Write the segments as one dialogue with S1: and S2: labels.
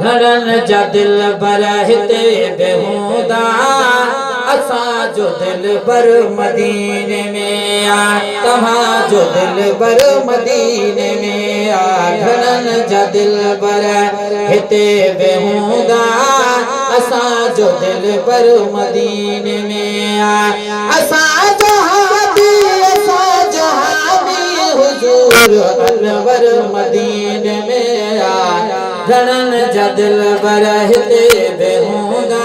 S1: घरन जा दिल बर हिते बेहूदा असां जो दिल बर मदीने में आ तव्हां जो दिल बर मदीने में आ घरन जा दिल बर हिते बेहूदा असां जो दिल बर मदीने में आ असां जो हाबी हुजूर अनवर मदीने में आ घरन जा दिल बर हिते बेहूदा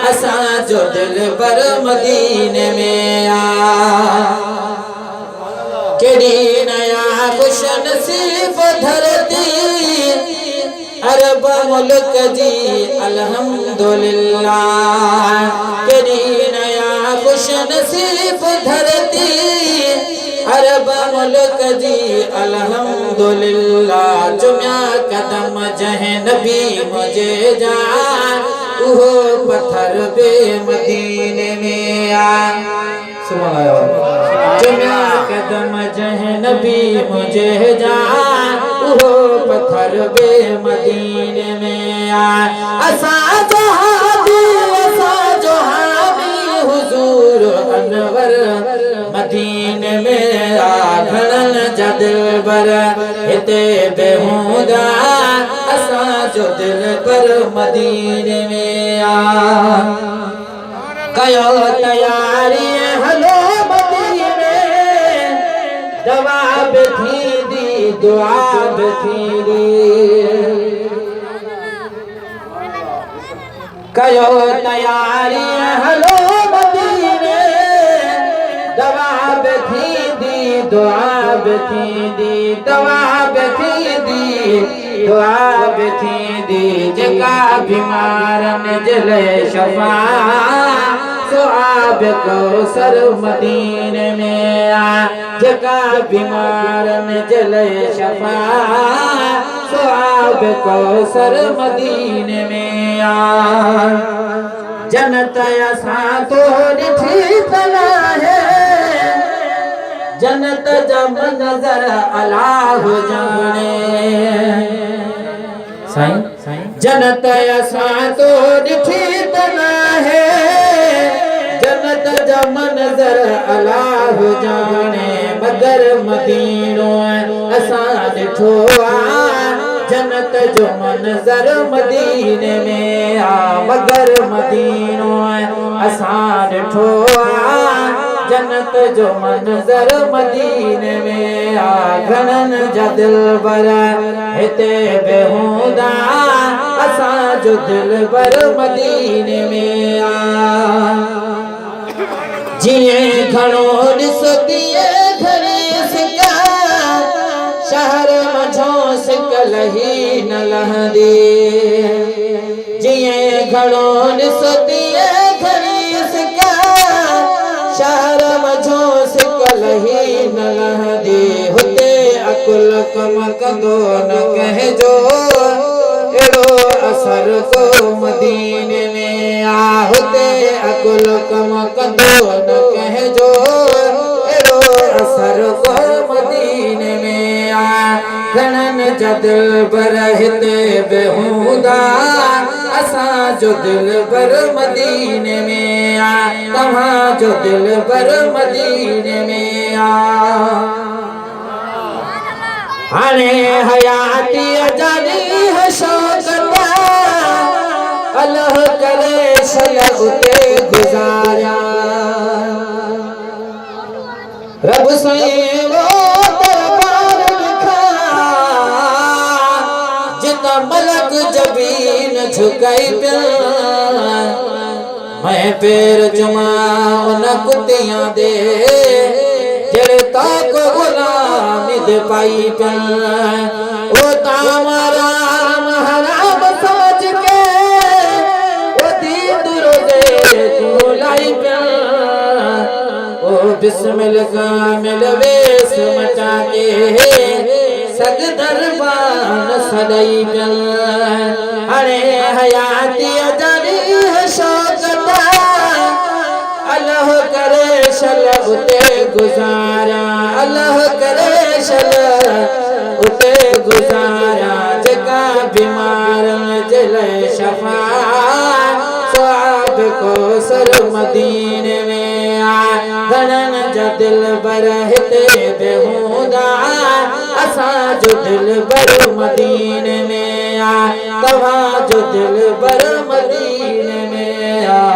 S1: असां जो दिल बर मदीने में आ केड़ी नया खुश नसीब धरती अरब मुल्क जी अल्हम्दुलिल्लाह केड़ी नया खुश नसीब धरती अरब मुल्क जी अल्हम्दुलिल्लाह जुम्या कदम जह नबी मुझे जा उहो पत्थर बे मदीने में आ सुभान अल्लाह जुम्या कदम जह नबी मुझे जा उहो पत्थर बे मदीने में आ असां जो हाबी हुजूर अनवर मदीने में आ घरन जा दिल बर हिते बेहूदा असां जो दिल बर मदीने में आ कयो तैयारी हलो मदीने दवा बि थींदी दुआ बि थींदी कयो तैयारी हलो मदीने दवा बि थींदी दुआ बि थींदी दवा बि थींदी दुआ बि थींदी जेका बीमारनि जे लाइ शफ़ा सुआब कौसर मदीने में आ जेका बीमारनि जे लाइ शफ़ा सुआब कौसर मदीने में आ जन्नत असां तो ॾिठी है जन्नत जा मंज़र अल्लाह जाने साईं जन्नत असां तो ॾिठी है जन्नत जा मंज़र अल्लाह जाने मगर मदीनो असां ॾिठो आ जन्नत जो मंज़र मदीने में आ मगर मदीनो असां ॾिठो आ जन्नत जो मंज़र मदीने में आ घरन जा दिल बर हिते बेहूदा असां जो दिल बर मदीने में आ जिए घणो ॾिसंदी घणे सिका शहर मझो सिक लही न लहंदी जिए घणो ॾिसंदी घणे सिका शहर मझो सिक लही न लहंदी हुते अकुल कम कंदो न कंहिंजो अहिड़ो असर को मदीने में आ हुते अकुल कम कंदो न कंहिंजो अहिड़ो असर को मदीने में आ घरन जा दिल बर हिते बेहूदा असां जो दिल बर मदीने में आ तव्हां जो दिल बर मदीने में आ हाणे हयाती जानी है शौक़त अल्लाह करे सल उते गुज़ारिया रब साईं वो दरबार लिखा जिता मलक जबीन झुकाई पिया मैं पैर जुमा उन कुतियां दे जेड़े ताक गुलामी दे पाई पिया ओ तामरा हराम समझ के ओ दीद रोज़े तू लाई पिया ओ बिस्मिल कामिल वेस मचा के सग दरबान सदाई पिया अरे हयाती जानी है शौक़त अल्लाह करे शल उते गुज़ारा अल्लाह करे शल मदीने में घणन जा दिल बर हिते बेहूदा असां जो दिल बर मदीने में तव्हां जो दिल बर मदीने में